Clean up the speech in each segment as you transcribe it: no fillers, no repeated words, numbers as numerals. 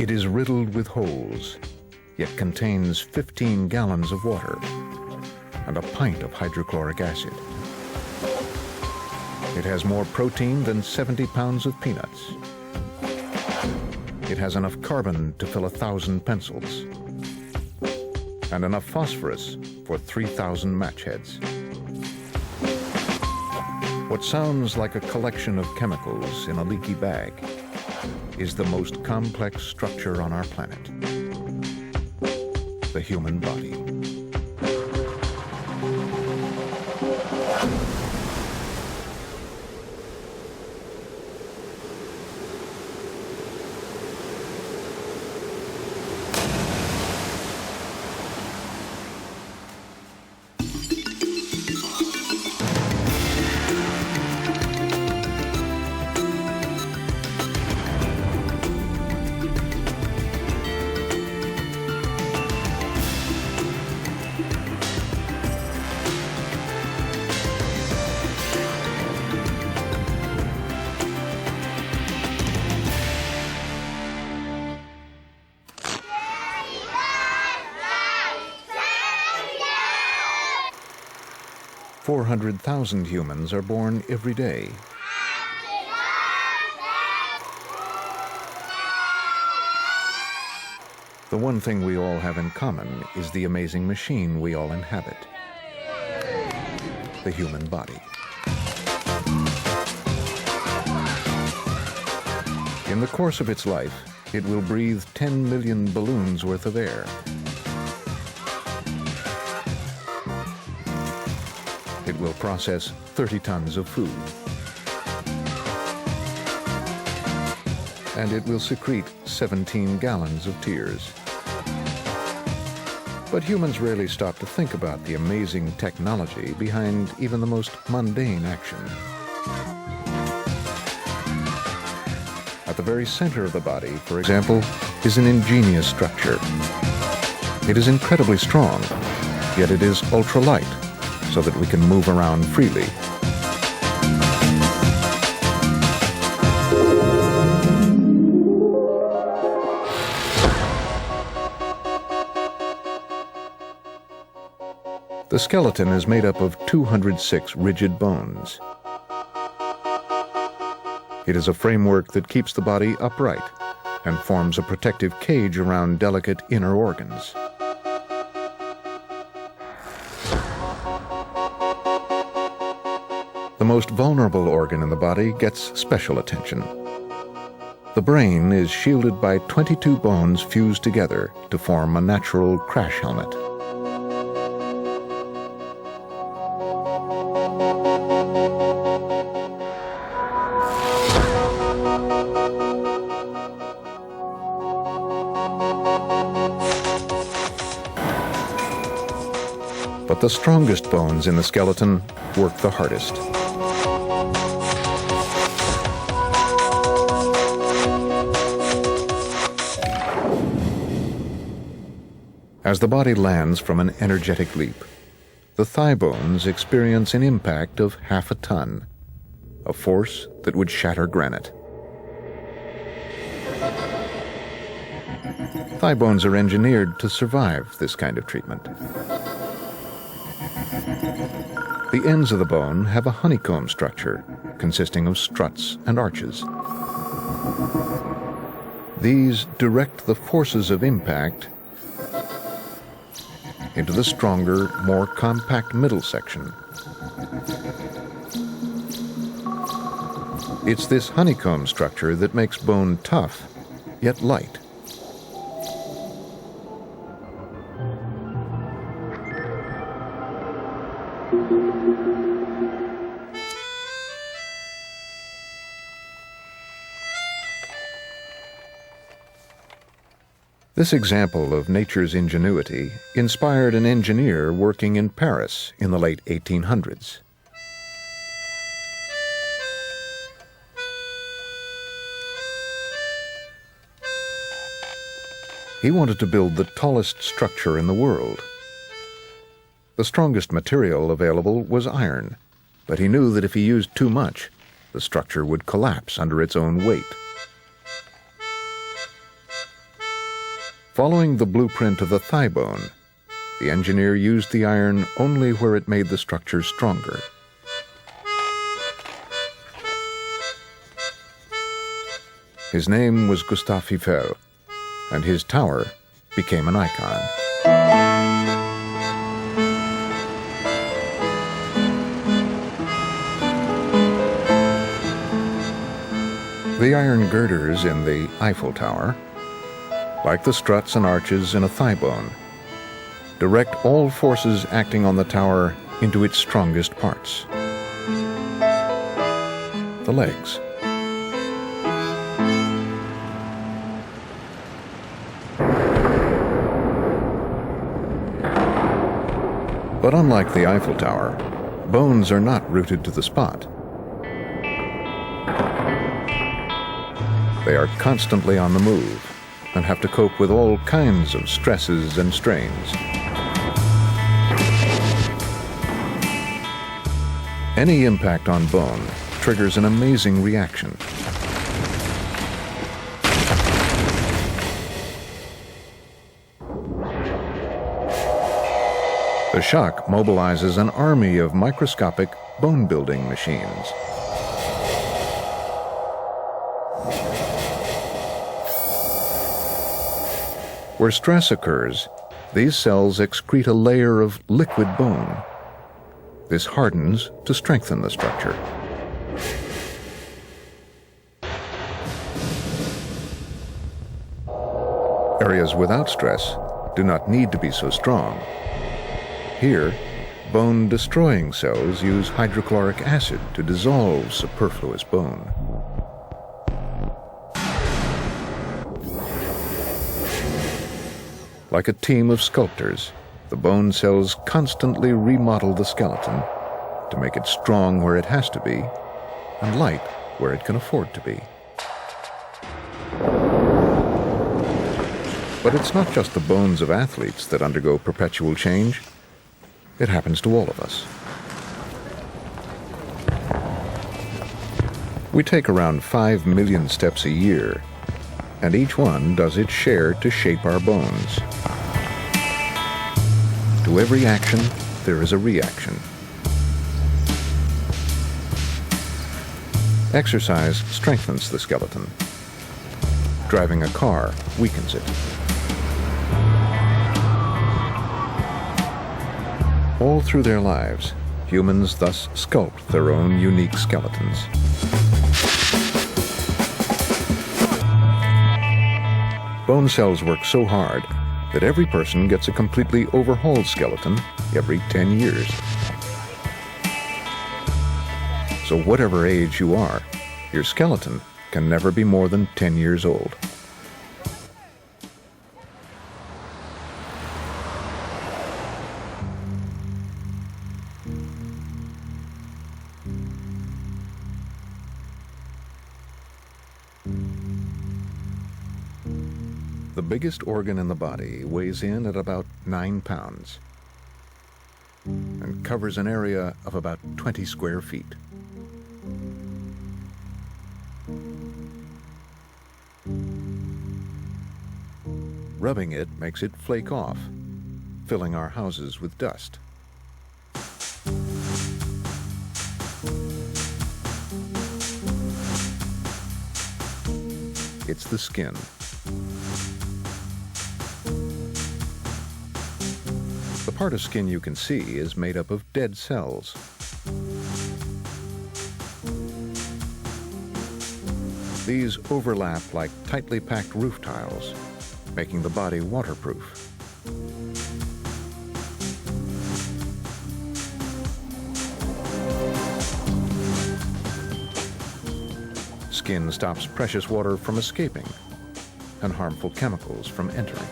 It is riddled with holes, yet contains 15 gallons of water and a pint of hydrochloric acid. It has more protein than 70 pounds of peanuts. It has enough carbon to fill 1,000 pencils and enough phosphorus for 3,000 match heads. What sounds like a collection of chemicals in a leaky bag is the most complex structure on our planet, the human body. More than 400,000 humans are born every day. The one thing we all have in common is the amazing machine we all inhabit, the human body. In the course of its life, it will breathe 10 million balloons worth of air. It will process 30 tons of food. And it will secrete 17 gallons of tears. But humans rarely stop to think about the amazing technology behind even the most mundane action. At the very center of the body, for example, is an ingenious structure. It is incredibly strong, yet it is ultralight, so that we can move around freely. The skeleton is made up of 206 rigid bones. It is a framework that keeps the body upright and forms a protective cage around delicate inner organs. The most vulnerable organ in the body gets special attention. The brain is shielded by 22 bones fused together to form a natural crash helmet. But the strongest bones in the skeleton work the hardest. As the body lands from an energetic leap, the thigh bones experience an impact of 1/2 ton, a force that would shatter granite. Thigh bones are engineered to survive this kind of treatment. The ends of the bone have a honeycomb structure consisting of struts and arches. These direct the forces of impact into the stronger, more compact middle section. It's this honeycomb structure that makes bone tough, yet light. This example of nature's ingenuity inspired an engineer working in Paris in the late 1800s. He wanted to build the tallest structure in the world. The strongest material available was iron, but he knew that if he used too much, the structure would collapse under its own weight. Following the blueprint of the thigh bone, the engineer used the iron only where it made the structure stronger. His name was Gustav Eiffel, and his tower became an icon. The iron girders in the Eiffel Tower, like the struts and arches in a thigh bone, direct all forces acting on the tower into its strongest parts. The legs. But unlike the Eiffel Tower, bones are not rooted to the spot. They are constantly on the move and have to cope with all kinds of stresses and strains. Any impact on bone triggers an amazing reaction. The shock mobilizes an army of microscopic bone-building machines. Where stress occurs, these cells excrete a layer of liquid bone. This hardens to strengthen the structure. Areas without stress do not need to be so strong. Here, bone-destroying cells use hydrochloric acid to dissolve superfluous bone. Like a team of sculptors, the bone cells constantly remodel the skeleton to make it strong where it has to be and light where it can afford to be. But it's not just the bones of athletes that undergo perpetual change. It happens to all of us. We take around 5 million steps a year, and each one does its share to shape our bones. To every action, there is a reaction. Exercise strengthens the skeleton. Driving a car weakens it. All through their lives, humans thus sculpt their own unique skeletons. Bone cells work so hard that every person gets a completely overhauled skeleton every 10 years. So whatever age you are, your skeleton can never be more than 10 years old. The biggest organ in the body weighs in at about 9 pounds and covers an area of about 20 square feet. Rubbing it makes it flake off, filling our houses with dust. It's the skin. The part of skin you can see is made up of dead cells. These overlap like tightly packed roof tiles, making the body waterproof. Skin stops precious water from escaping and harmful chemicals from entering.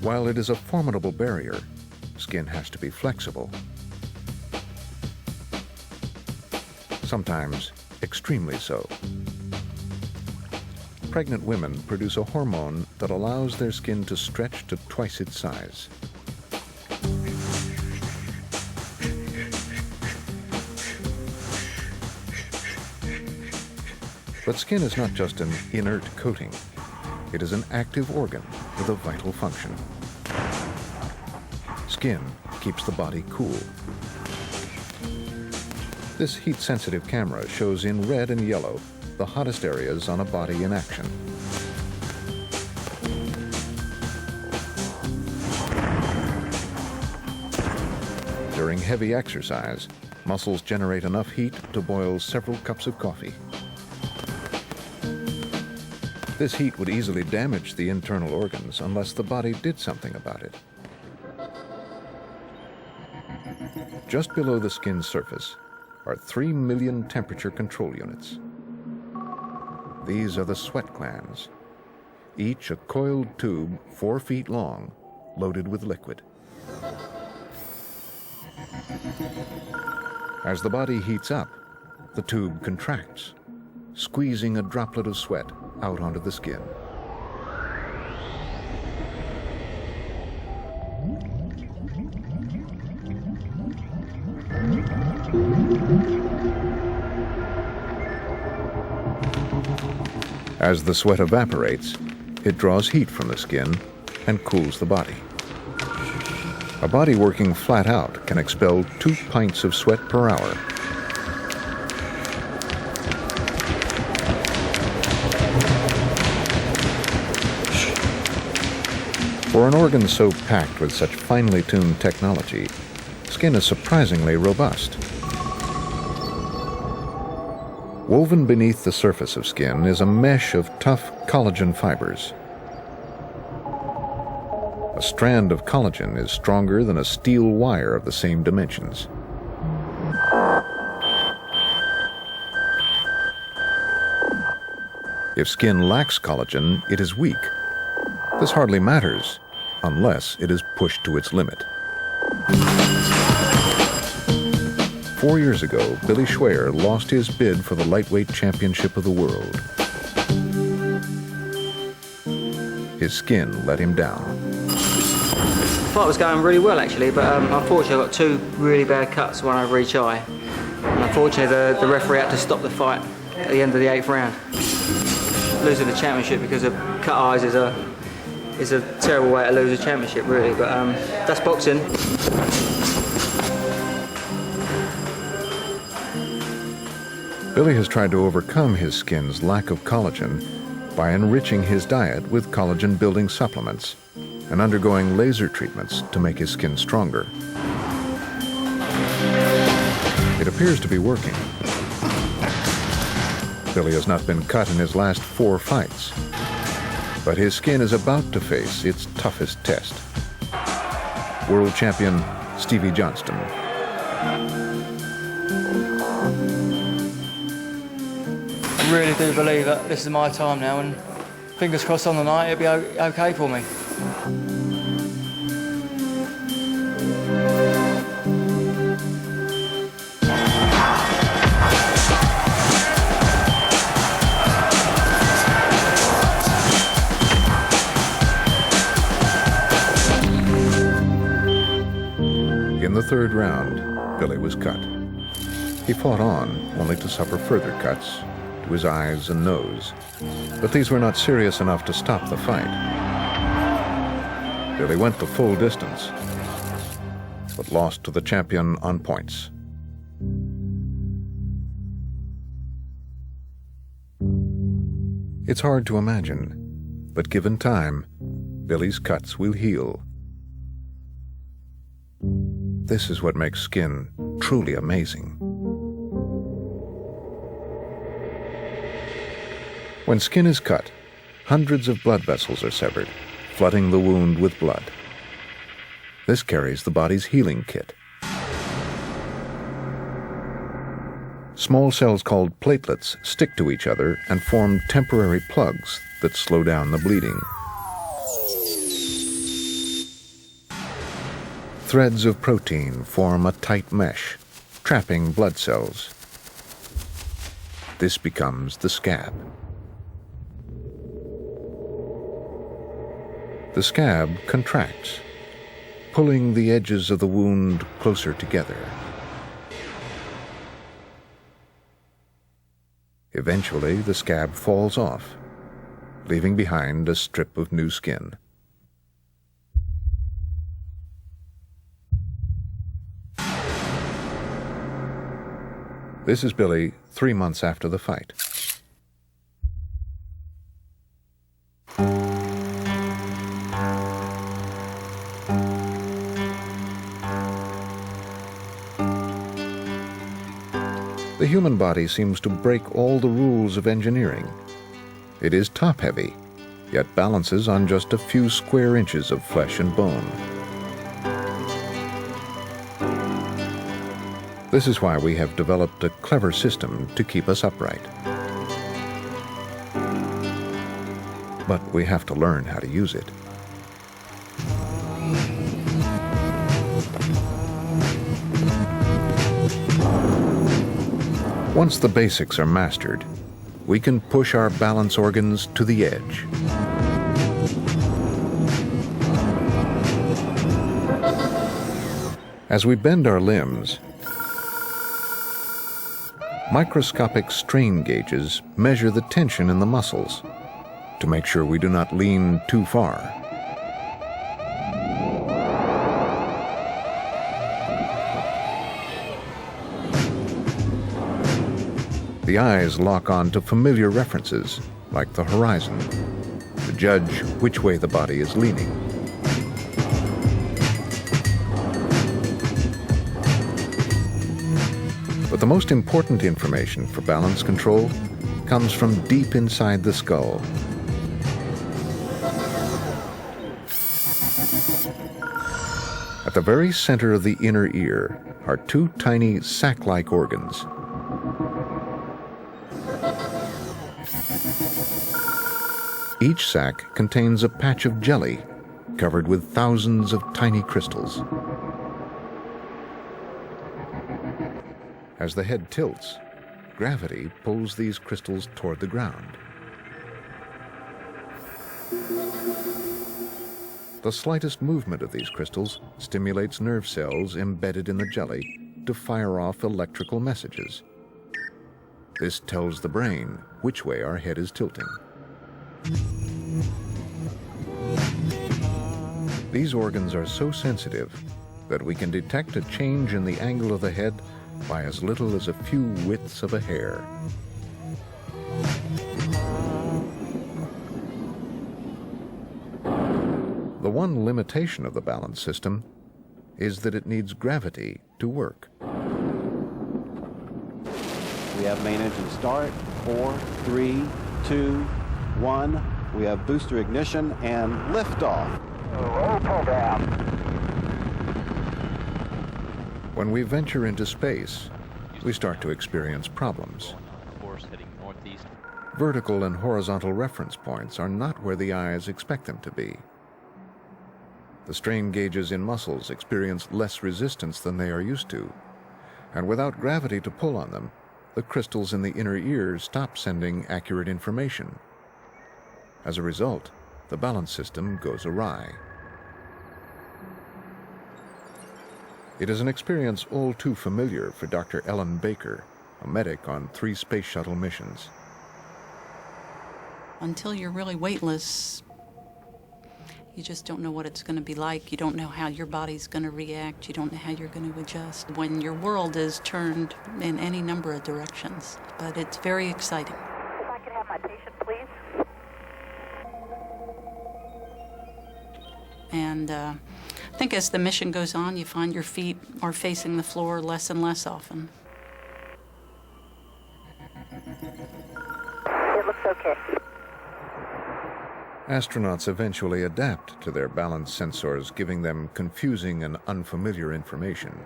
While it is a formidable barrier, skin has to be flexible. Sometimes extremely so. Pregnant women produce a hormone that allows their skin to stretch to twice its size. But skin is not just an inert coating. It is an active organ with a vital function. Skin keeps the body cool. This heat-sensitive camera shows in red and yellow the hottest areas on a body in action. During heavy exercise, muscles generate enough heat to boil several cups of coffee. This heat would easily damage the internal organs unless the body did something about it. Just below the skin's surface are 3 million temperature control units. These are the sweat glands, each a coiled tube 4 feet long, loaded with liquid. As the body heats up, the tube contracts, squeezing a droplet of sweat out onto the skin. As the sweat evaporates, it draws heat from the skin and cools the body. A body working flat out can expel 2 pints of sweat per hour. For an organ so packed with such finely tuned technology, skin is surprisingly robust. Woven beneath the surface of skin is a mesh of tough collagen fibers. A strand of collagen is stronger than a steel wire of the same dimensions. If skin lacks collagen, it is weak. This hardly matters unless it is pushed to its limit. 4 years ago, Billy Schweyer lost his bid for the lightweight championship of the world. His skin let him down. The fight was going really well actually, but unfortunately I got 2 really bad cuts, one over each eye. And unfortunately the referee had to stop the fight at the end of the 8th round. Losing the championship because of cut eyes is a terrible way to lose a championship really, but that's boxing. Billy has tried to overcome his skin's lack of collagen by enriching his diet with collagen-building supplements and undergoing laser treatments to make his skin stronger. It appears to be working. Billy has not been cut in his last 4 fights, but his skin is about to face its toughest test. World champion Stevie Johnston. I really do believe that this is my time now, and fingers crossed on the night it'll be okay for me. In the 3rd round, Billy was cut. He fought on, only to suffer further cuts to his eyes and nose, but these were not serious enough to stop the fight. Billy went the full distance, but lost to the champion on points. It's hard to imagine, but given time, Billy's cuts will heal. This is what makes skin truly amazing. When skin is cut, hundreds of blood vessels are severed, flooding the wound with blood. This carries the body's healing kit. Small cells called platelets stick to each other and form temporary plugs that slow down the bleeding. Threads of protein form a tight mesh, trapping blood cells. This becomes the scab. The scab contracts, pulling the edges of the wound closer together. Eventually, the scab falls off, leaving behind a strip of new skin. This is Billy 3 months after the fight. The human body seems to break all the rules of engineering. It is top-heavy, yet balances on just a few square inches of flesh and bone. This is why we have developed a clever system to keep us upright. But we have to learn how to use it. Once the basics are mastered, we can push our balance organs to the edge. As we bend our limbs, microscopic strain gauges measure the tension in the muscles to make sure we do not lean too far. The eyes lock on to familiar references, like the horizon, to judge which way the body is leaning. But the most important information for balance control comes from deep inside the skull. At the very center of the inner ear are two tiny sac-like organs. Each sac contains a patch of jelly covered with thousands of tiny crystals. As the head tilts, gravity pulls these crystals toward the ground. The slightest movement of these crystals stimulates nerve cells embedded in the jelly to fire off electrical messages. This tells the brain which way our head is tilting. These organs are so sensitive that we can detect a change in the angle of the head by as little as a few widths of a hair. The one limitation of the balance system is that it needs gravity to work. We have main engine start, 4, 3, 2, 1. We have booster ignition and liftoff. Roll program. When we venture into space, we start to experience problems. Course heading northeast. Vertical and horizontal reference points are not where the eyes expect them to be. The strain gauges in muscles experience less resistance than they are used to, and without gravity to pull on them, the crystals in the inner ears stop sending accurate information. As a result, the balance system goes awry. It is an experience all too familiar for Dr. Ellen Baker, a medic on 3 space shuttle missions. Until you're really weightless, you just don't know what it's going to be like. You don't know how your body's going to react. You don't know how you're going to adjust when your world is turned in any number of directions. But it's very exciting. If I could have my patient, please. And I think as the mission goes on, you find your feet are facing the floor less and less often. It looks okay. Astronauts eventually adapt to their balance sensors, giving them confusing and unfamiliar information.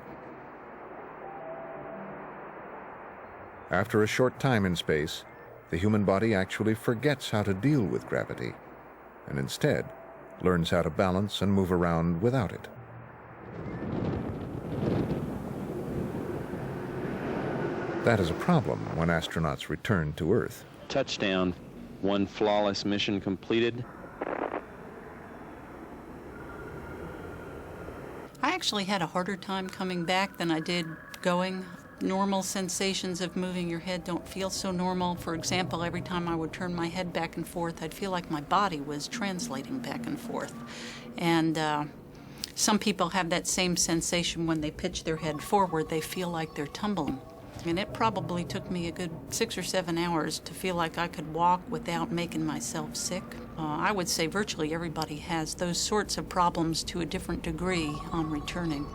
After a short time in space, the human body actually forgets how to deal with gravity, and instead learns how to balance and move around without it. That is a problem when astronauts return to Earth. Touchdown. 1 flawless mission completed. I actually had a harder time coming back than I did going. normal sensations of moving your head don't feel so normal. For example, every time I would turn my head back and forth, I'd feel like my body was translating back and forth. And some people have that same sensation when they pitch their head forward. They feel like they're tumbling. And it probably took me a good 6 or 7 hours to feel like I could walk without making myself sick. I would say virtually everybody has those sorts of problems to a different degree on returning.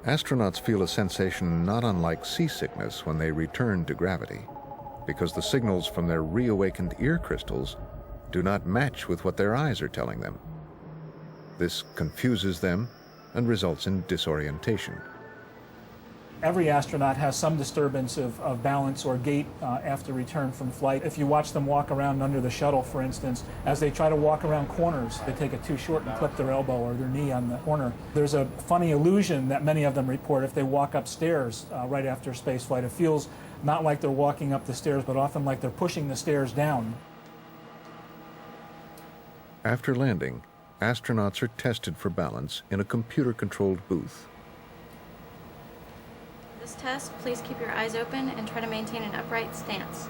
Astronauts feel a sensation not unlike seasickness when they return to gravity, because the signals from their reawakened ear crystals do not match with what their eyes are telling them. This confuses them and results in disorientation. Every astronaut has some disturbance of balance or gait after return from flight. If you watch them walk around under the shuttle, for instance, as they try to walk around corners, they take it too short and clip their elbow or their knee on the corner. There's a funny illusion that many of them report if they walk upstairs right after spaceflight. It feels not like they're walking up the stairs, but often like they're pushing the stairs down. After landing, astronauts are tested for balance in a computer-controlled booth. This test, please keep your eyes open and try to maintain an upright stance.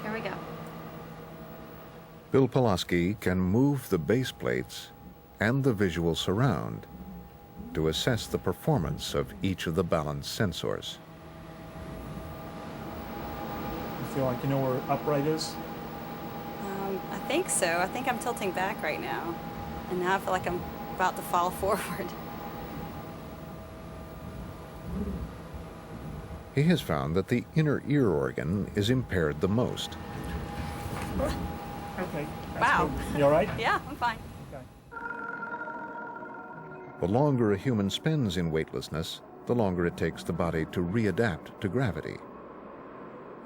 Here we go. Bill Pulaski can move the base plates and the visual surround to assess the performance of each of the balance sensors. You feel like you know where upright is? I think so. I think I'm tilting back right now. And now I feel like I'm about to fall forward. He has found that the inner ear organ is impaired the most. Okay. Wow. Good. You all right? Yeah, I'm fine. Okay. The longer a human spends in weightlessness, the longer it takes the body to readapt to gravity.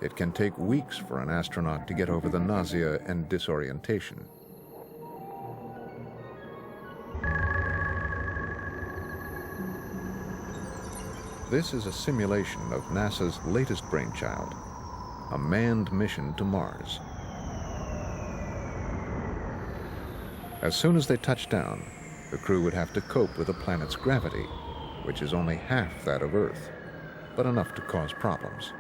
It can take weeks for an astronaut to get over the nausea and disorientation. This is a simulation of NASA's latest brainchild, a manned mission to Mars. As soon as they touch down, the crew would have to cope with the planet's gravity, which is only half that of Earth, but enough to cause problems.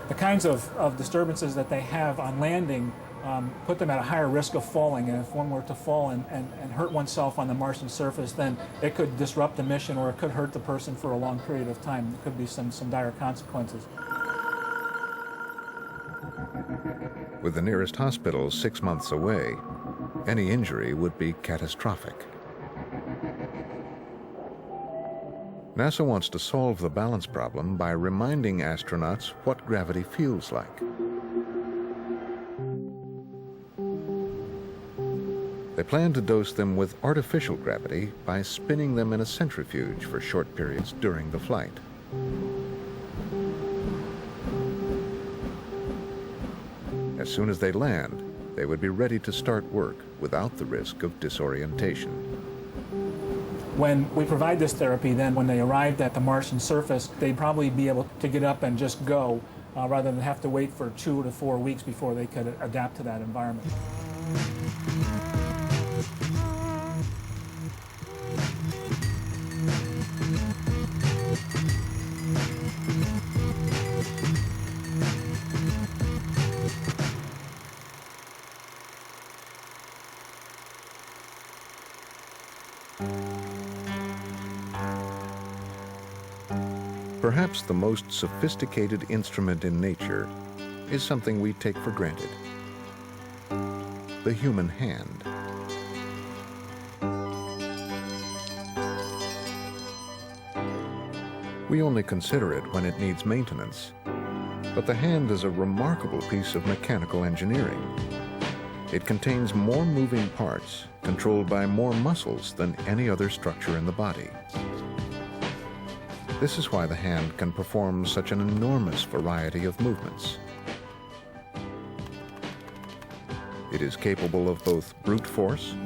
The kinds of disturbances that they have on landing put them at a higher risk of falling, and if one were to fall and hurt oneself on the Martian surface, then it could disrupt the mission or it could hurt the person for a long period of time. There could be some dire consequences. With the nearest hospital 6 months away, any injury would be catastrophic. NASA wants to solve the balance problem by reminding astronauts what gravity feels like. They plan to dose them with artificial gravity by spinning them in a centrifuge for short periods during the flight. As soon as they land, they would be ready to start work without the risk of disorientation. When we provide this therapy, then when they arrived at the Martian surface, they'd probably be able to get up and just go rather than have to wait for 2 to 4 weeks before they could adapt to that environment. Perhaps the most sophisticated instrument in nature is something we take for granted: the human hand. We only consider it when it needs maintenance, but the hand is a remarkable piece of mechanical engineering. It contains more moving parts, controlled by more muscles than any other structure in the body. This is why the hand can perform such an enormous variety of movements. It is capable of both brute force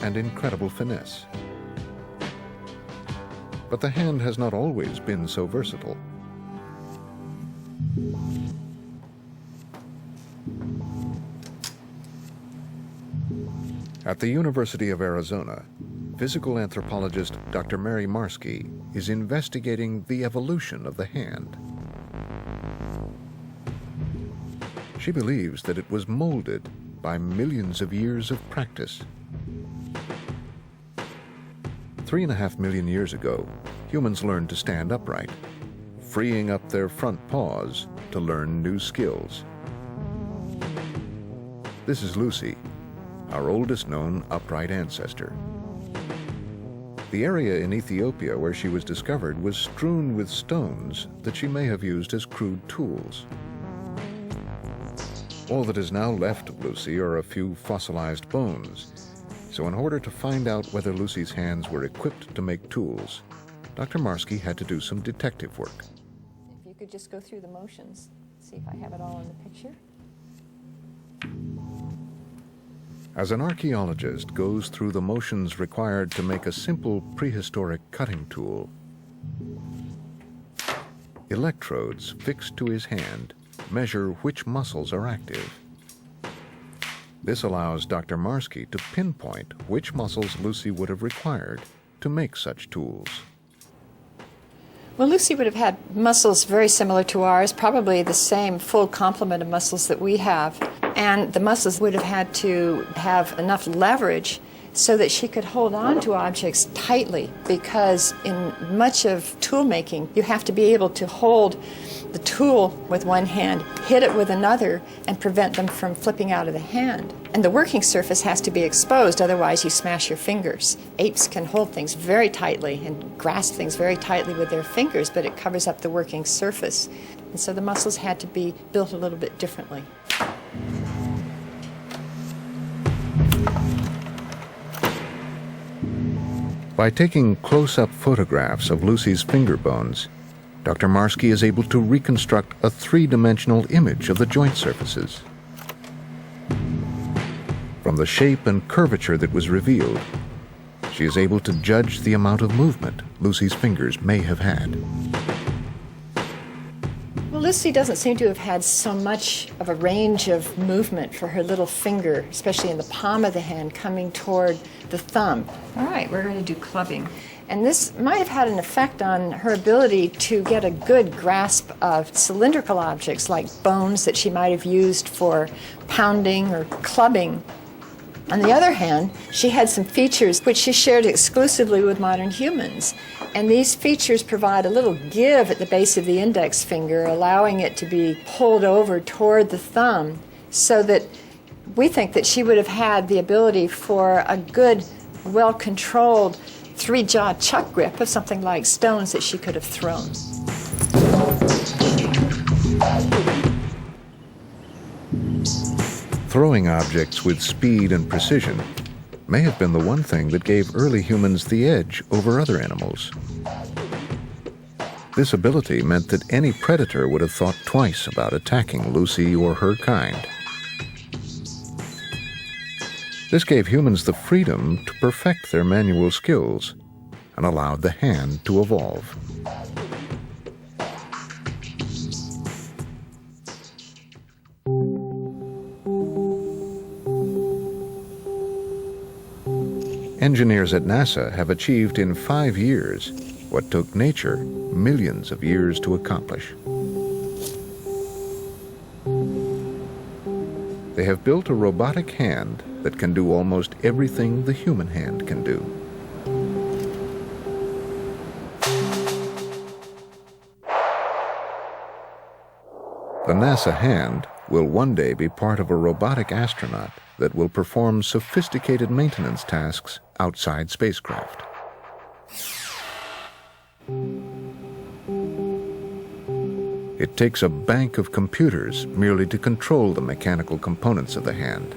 and incredible finesse. But the hand has not always been so versatile. At the University of Arizona, Physical anthropologist Dr. Mary Marsky is investigating the evolution of the hand. She believes that it was molded by millions of years of practice. 3.5 million years ago, humans learned to stand upright, freeing up their front paws to learn new skills. This is Lucy, our oldest known upright ancestor. The area in Ethiopia where she was discovered was strewn with stones that she may have used as crude tools. All that is now left of Lucy are a few fossilized bones. So in order to find out whether Lucy's hands were equipped to make tools, Dr. Marsky had to do some detective work. If you could just go through the motions, see if I have it all in the picture. As an archaeologist goes through the motions required to make a simple prehistoric cutting tool, electrodes fixed to his hand measure which muscles are active. This allows Dr. Marsky to pinpoint which muscles Lucy would have required to make such tools. Well, Lucy would have had muscles very similar to ours, probably the same full complement of muscles that we have. And the muscles would have had to have enough leverage so that she could hold on to objects tightly, because in much of tool making, you have to be able to hold the tool with one hand, hit it with another, and prevent them from flipping out of the hand. And the working surface has to be exposed, otherwise you smash your fingers. Apes can hold things very tightly and grasp things very tightly with their fingers, but it covers up the working surface. And so the muscles had to be built a little bit differently. By taking close-up photographs of Lucy's finger bones, Dr. Marsky is able to reconstruct a three-dimensional image of the joint surfaces. From the shape and curvature that was revealed, she is able to judge the amount of movement Lucy's fingers may have had. Well, Lucy doesn't seem to have had so much of a range of movement for her little finger, especially in the palm of the hand, coming toward the thumb. All right, we're going to do clubbing. And this might have had an effect on her ability to get a good grasp of cylindrical objects like bones that she might have used for pounding or clubbing. On the other hand, she had some features which she shared exclusively with modern humans. And these features provide a little give at the base of the index finger, allowing it to be pulled over toward the thumb, so that we think that she would have had the ability for a good, well-controlled three-jaw chuck grip of something like stones that she could have thrown. Throwing objects with speed and precision may have been the one thing that gave early humans the edge over other animals. This ability meant that any predator would have thought twice about attacking Lucy or her kind. This gave humans the freedom to perfect their manual skills and allowed the hand to evolve. Engineers at NASA have achieved in 5 years what took nature millions of years to accomplish. They have built a robotic hand that can do almost everything the human hand can do. The NASA hand will one day be part of a robotic astronaut that will perform sophisticated maintenance tasks outside spacecraft. It takes a bank of computers merely to control the mechanical components of the hand.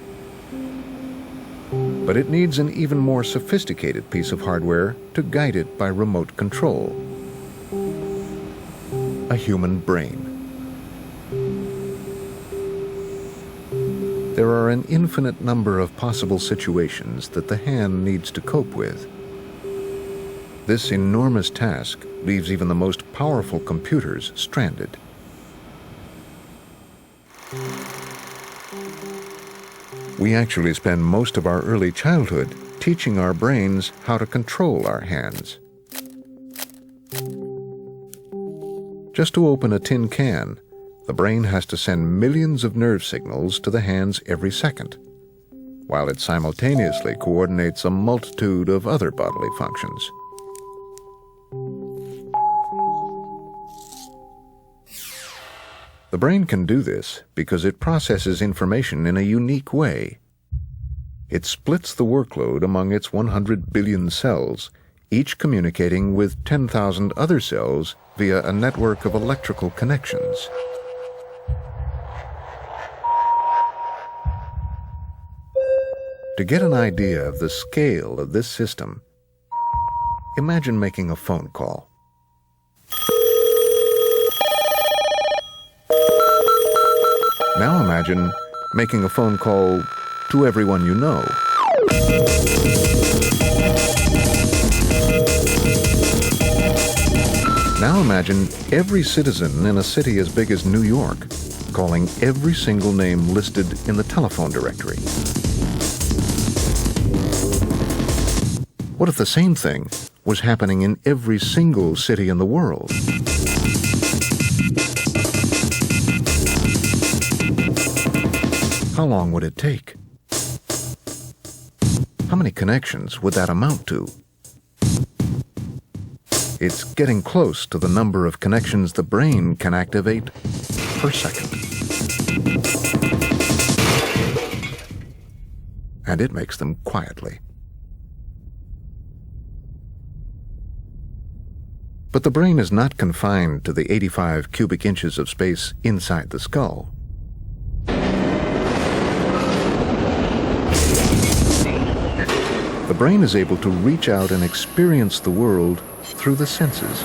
But it needs an even more sophisticated piece of hardware to guide it by remote control: a human brain. There are an infinite number of possible situations that the hand needs to cope with. This enormous task leaves even the most powerful computers stranded. We actually spend most of our early childhood teaching our brains how to control our hands. Just to open a tin can, the brain has to send millions of nerve signals to the hands every second, while it simultaneously coordinates a multitude of other bodily functions. The brain can do this because it processes information in a unique way. It splits the workload among its 100 billion cells, each communicating with 10,000 other cells via a network of electrical connections. To get an idea of the scale of this system, imagine making a phone call. Now imagine making a phone call to everyone you know. Now imagine every citizen in a city as big as New York calling every single name listed in the telephone directory. What if the same thing was happening in every single city in the world? How long would it take? How many connections would that amount to? It's getting close to the number of connections the brain can activate per second. And it makes them quietly. But the brain is not confined to the 85 cubic inches of space inside the skull. The brain is able to reach out and experience the world through the senses.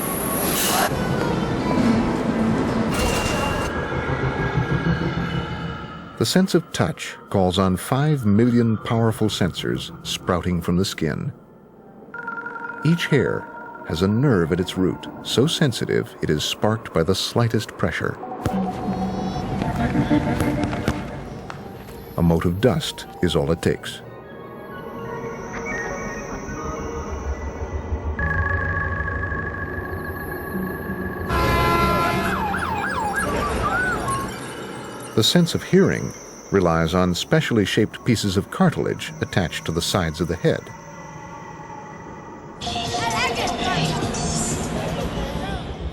The sense of touch calls on 5 million powerful sensors sprouting from the skin. Each hair has a nerve at its root, so sensitive it is sparked by the slightest pressure. A mote of dust is all it takes. The sense of hearing relies on specially shaped pieces of cartilage attached to the sides of the head.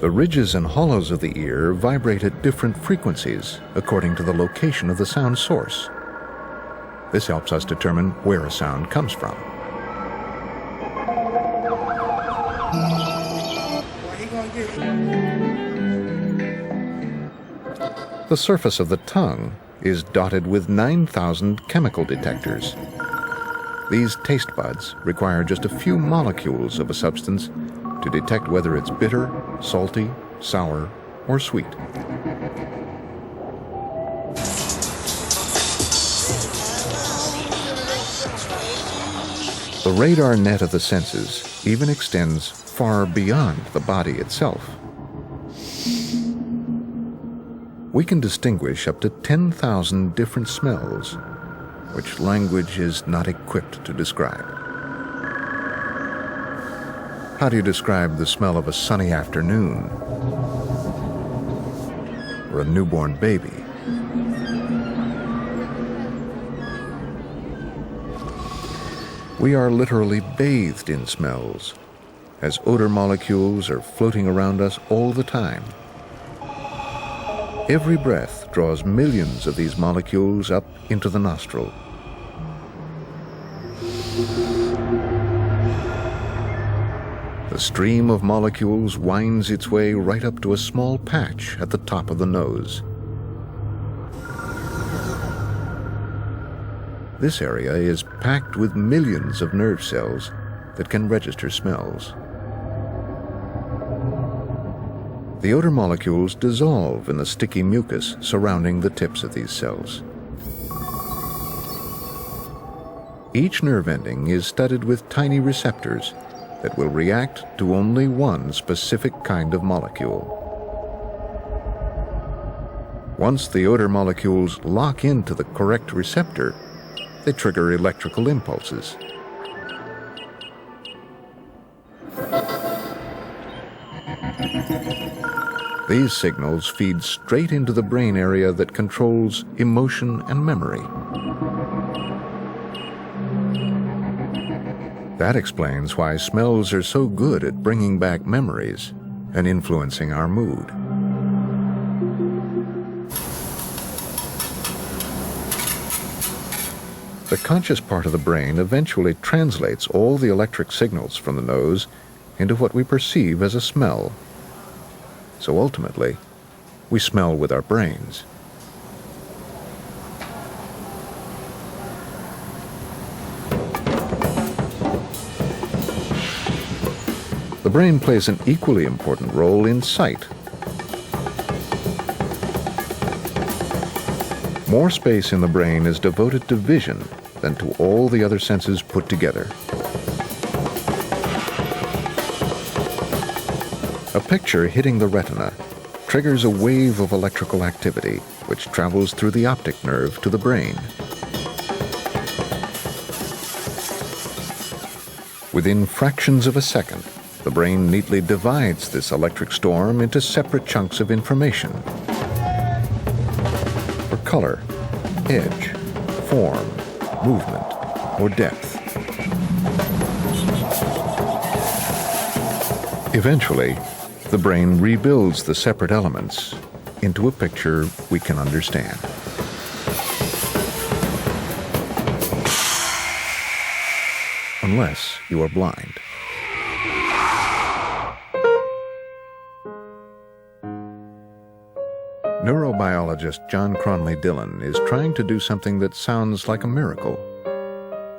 The ridges and hollows of the ear vibrate at different frequencies according to the location of the sound source. This helps us determine where a sound comes from. The surface of the tongue is dotted with 9,000 chemical detectors. These taste buds require just a few molecules of a substance to detect whether it's bitter, salty, sour, or sweet. The radar net of the senses even extends far beyond the body itself. We can distinguish up to 10,000 different smells, which language is not equipped to describe. How do you describe the smell of a sunny afternoon or a newborn baby? We are literally bathed in smells, as odor molecules are floating around us all the time. Every breath draws millions of these molecules up into the nostril. The stream of molecules winds its way right up to a small patch at the top of the nose. This area is packed with millions of nerve cells that can register smells. The odor molecules dissolve in the sticky mucus surrounding the tips of these cells. Each nerve ending is studded with tiny receptors that will react to only one specific kind of molecule. Once the odor molecules lock into the correct receptor, they trigger electrical impulses. These signals feed straight into the brain area that controls emotion and memory. That explains why smells are so good at bringing back memories and influencing our mood. The conscious part of the brain eventually translates all the electric signals from the nose into what we perceive as a smell. So ultimately, we smell with our brains. The brain plays an equally important role in sight. More space in the brain is devoted to vision than to all the other senses put together. A picture hitting the retina triggers a wave of electrical activity which travels through the optic nerve to the brain. Within fractions of a second, the brain neatly divides this electric storm into separate chunks of information. For color, edge, form, movement, or depth. Eventually, the brain rebuilds the separate elements into a picture we can understand. Unless you are blind. Neurobiologist John Cronley Dillon is trying to do something that sounds like a miracle: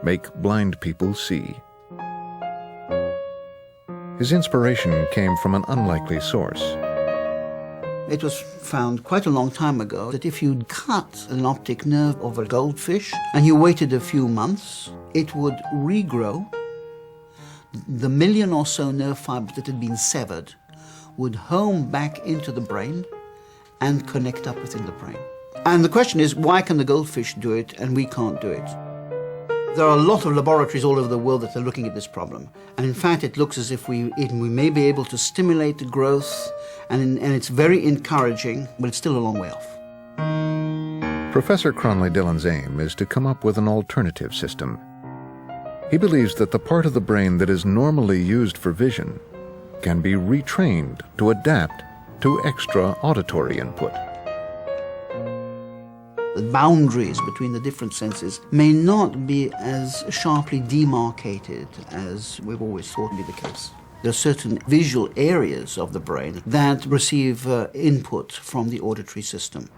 make blind people see. His inspiration came from an unlikely source. It was found quite a long time ago that if you'd cut an optic nerve of a goldfish and you waited a few months, it would regrow. The million or so nerve fibers that had been severed would home back into the brain and connect up within the brain. And the question is, why can the goldfish do it and we can't do it? There are a lot of laboratories all over the world that are looking at this problem. And in fact, it looks as if we may be able to stimulate the growth, and it's very encouraging, but it's still a long way off. Professor Cronley Dillon's aim is to come up with an alternative system. He believes that the part of the brain that is normally used for vision can be retrained to adapt to extra auditory input. The boundaries between the different senses may not be as sharply demarcated as we've always thought would be the case. There are certain visual areas of the brain that receive input from the auditory system.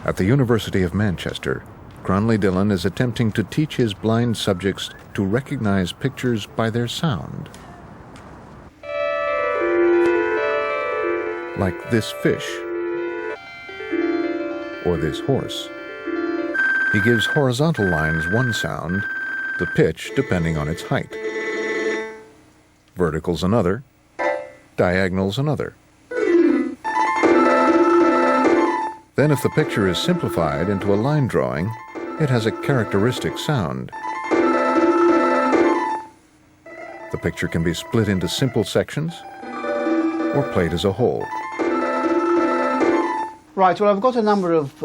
At the University of Manchester, Cronley Dillon is attempting to teach his blind subjects to recognize pictures by their sound. Like this fish, or this horse. He gives horizontal lines one sound, the pitch depending on its height. Verticals another, diagonals another. Then if the picture is simplified into a line drawing, it has a characteristic sound. The picture can be split into simple sections or played as a whole. Right, well, I've got a number of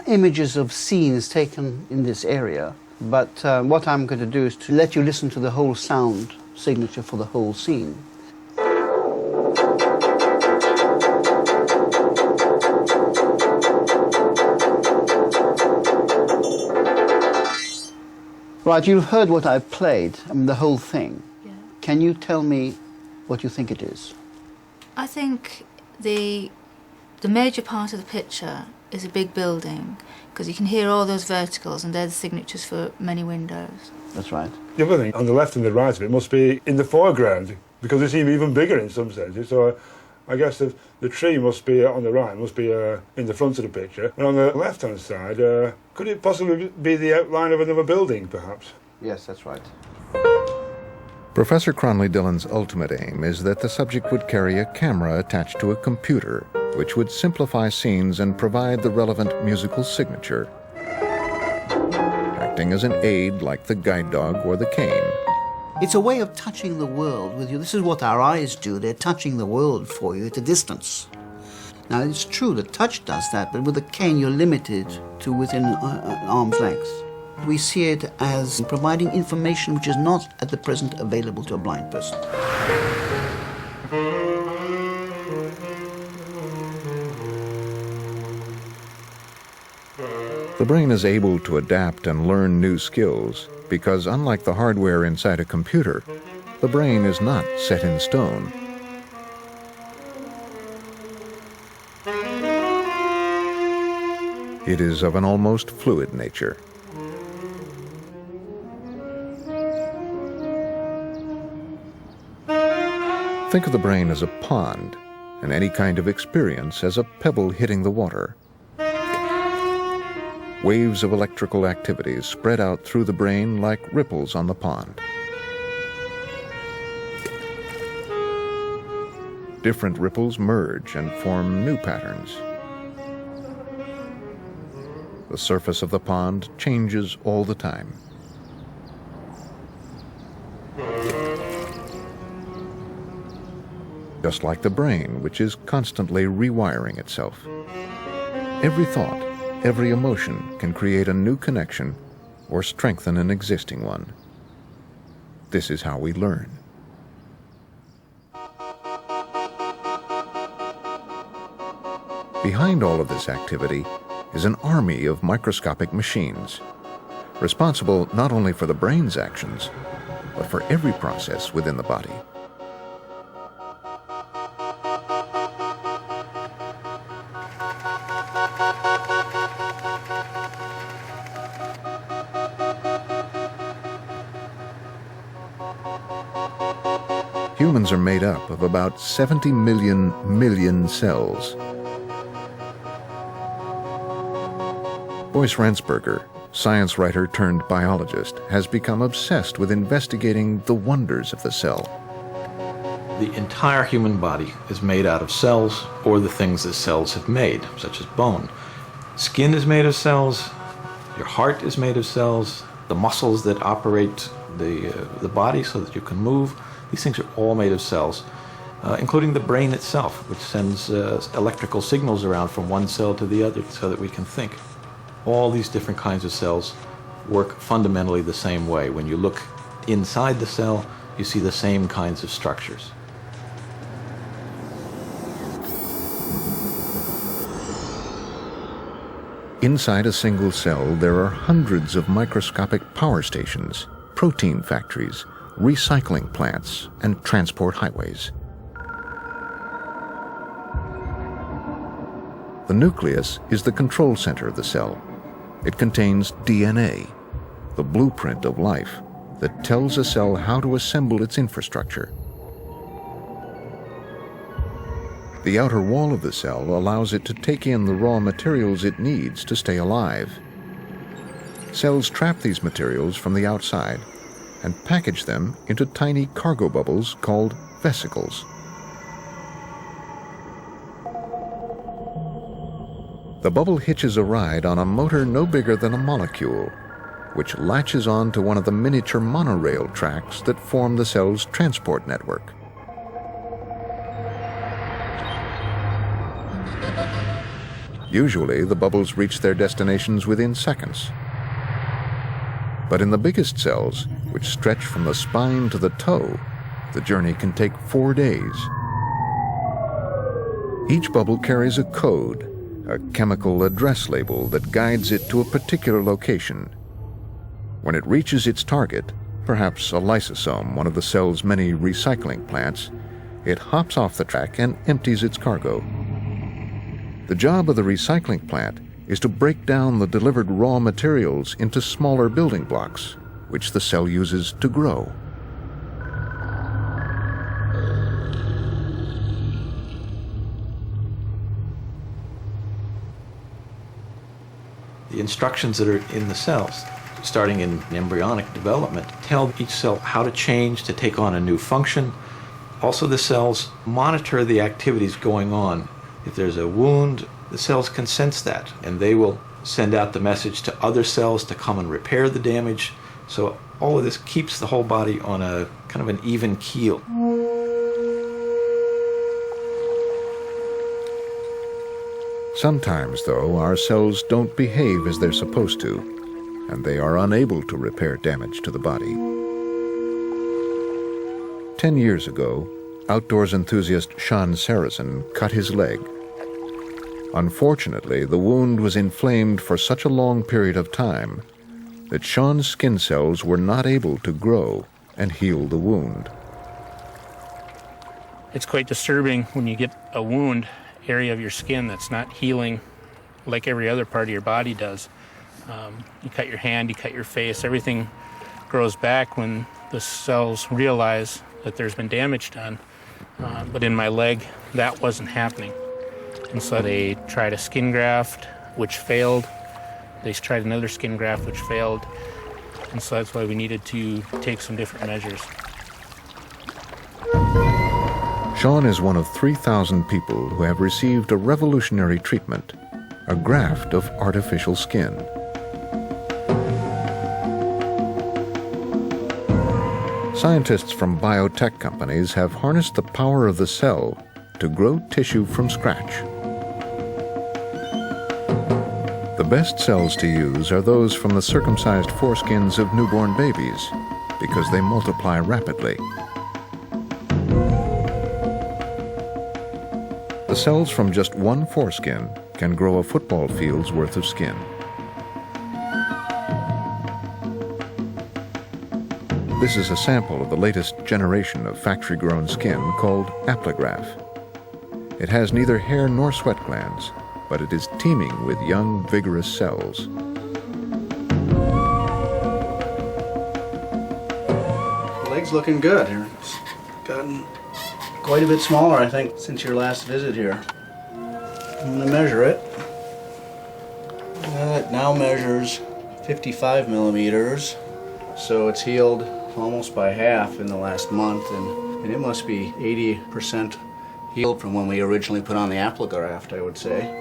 images of scenes taken in this area, but what I'm going to do is to let you listen to the whole sound signature for the whole scene. Right, you've heard what I've played, I mean, the whole thing. Yeah. Can you tell me what you think it is? I think the major part of the picture is a big building, because you can hear all those verticals, and they're the signatures for many windows. That's right. The other thing, on the left and the right of it, must be in the foreground, because they seem even bigger in some senses. So I guess the tree must be on the right, must be in the front of the picture. And on the left-hand side, could it possibly be the outline of another building, perhaps? Yes, that's right. Professor Cronley Dillon's ultimate aim is that the subject would carry a camera attached to a computer, which would simplify scenes and provide the relevant musical signature, acting as an aid like the guide dog or the cane. It's a way of touching the world with you. This is what our eyes do. They're touching the world for you at a distance. Now, it's true that touch does that, but with a cane you're limited to within arm's length. We see it as providing information which is not at the present available to a blind person. The brain is able to adapt and learn new skills because, unlike the hardware inside a computer, the brain is not set in stone. It is of an almost fluid nature. Think of the brain as a pond, and any kind of experience as a pebble hitting the water. Waves of electrical activities spread out through the brain like ripples on the pond. Different ripples merge and form new patterns. The surface of the pond changes all the time. Just like the brain, which is constantly rewiring itself. Every thought, every emotion can create a new connection or strengthen an existing one. This is how we learn. Behind all of this activity is an army of microscopic machines, responsible not only for the brain's actions, but for every process within the body. Humans are made up of about 70 million cells. Boyce Rendsberger, science writer turned biologist, has become obsessed with investigating the wonders of the cell. The entire human body is made out of cells or the things that cells have made, such as bone. Skin is made of cells, your heart is made of cells, the muscles that operate the body so that you can move, these things are all made of cells, including the brain itself, which sends electrical signals around from one cell to the other so that we can think. All these different kinds of cells work fundamentally the same way. When you look inside the cell, you see the same kinds of structures. Inside a single cell, there are hundreds of microscopic power stations, protein factories, recycling plants, and transport highways. The nucleus is the control center of the cell. It contains DNA, the blueprint of life that tells a cell how to assemble its infrastructure. The outer wall of the cell allows it to take in the raw materials it needs to stay alive. Cells trap these materials from the outside and package them into tiny cargo bubbles called vesicles. The bubble hitches a ride on a motor no bigger than a molecule, which latches on to one of the miniature monorail tracks that form the cell's transport network. Usually, the bubbles reach their destinations within seconds. But in the biggest cells, which stretch from the spine to the toe, the journey can take 4 days. Each bubble carries a code, a chemical address label that guides it to a particular location. When it reaches its target, perhaps a lysosome, one of the cell's many recycling plants, it hops off the track and empties its cargo. The job of the recycling plant is to break down the delivered raw materials into smaller building blocks, which the cell uses to grow. The instructions that are in the cells, starting in embryonic development, tell each cell how to change to take on a new function. Also, the cells monitor the activities going on. If there's a wound, the cells can sense that, and they will send out the message to other cells to come and repair the damage. So all of this keeps the whole body on a kind of an even keel. Sometimes, though, our cells don't behave as they're supposed to, and they are unable to repair damage to the body. 10 years ago, outdoors enthusiast Sean Saracen cut his leg. Unfortunately, the wound was inflamed for such a long period of time that Sean's skin cells were not able to grow and heal the wound. It's quite disturbing when you get a wound area of your skin that's not healing like every other part of your body does. You cut your hand, you cut your face, everything grows back when the cells realize that there's been damage done. But in my leg, that wasn't happening. And so they tried a skin graft, which failed. They tried another skin graft, which failed. And so that's why we needed to take some different measures. Sean is one of 3,000 people who have received a revolutionary treatment, a graft of artificial skin. Scientists from biotech companies have harnessed the power of the cell to grow tissue from scratch. The best cells to use are those from the circumcised foreskins of newborn babies because they multiply rapidly. The cells from just one foreskin can grow a football field's worth of skin. This is a sample of the latest generation of factory-grown skin called aplograph. It has neither hair nor sweat glands, but it is teeming with young, vigorous cells. The leg's looking good here. It's gotten quite a bit smaller, I think, since your last visit here. I'm going to measure it. It now measures 55 millimeters, so it's healed almost by half in the last month, and it must be 80% healed from when we originally put on the aplograph, I would say.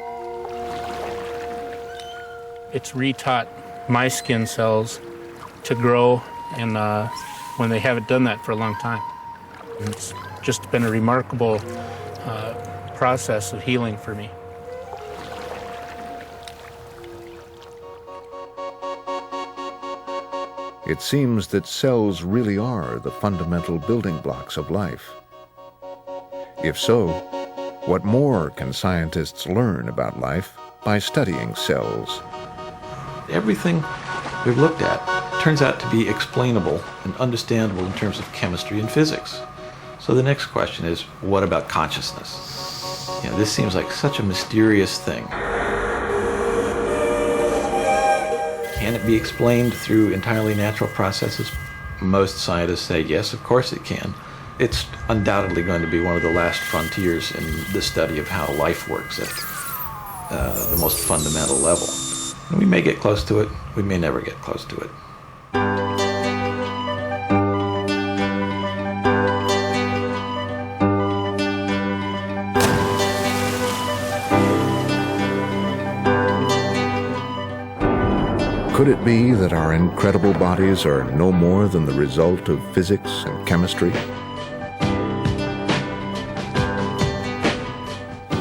It's retaught my skin cells to grow, and when they haven't done that for a long time. And it's just been a remarkable process of healing for me. It seems that cells really are the fundamental building blocks of life. If so, what more can scientists learn about life by studying cells? Everything we've looked at turns out to be explainable and understandable in terms of chemistry and physics. So the next question is, what about consciousness? You know, this seems like such a mysterious thing. Can it be explained through entirely natural processes? Most scientists say yes, of course it can. It's undoubtedly going to be one of the last frontiers in the study of how life works at the most fundamental level. And we may get close to it, we may never get close to it. Could it be that our incredible bodies are no more than the result of physics and chemistry?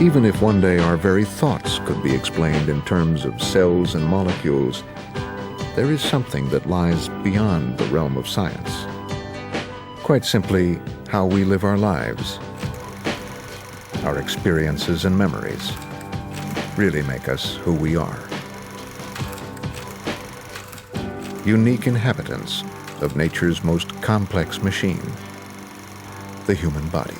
Even if one day our very thoughts could be explained in terms of cells and molecules, there is something that lies beyond the realm of science. Quite simply, how we live our lives. Our experiences and memories really make us who we are. Unique inhabitants of nature's most complex machine, the human body.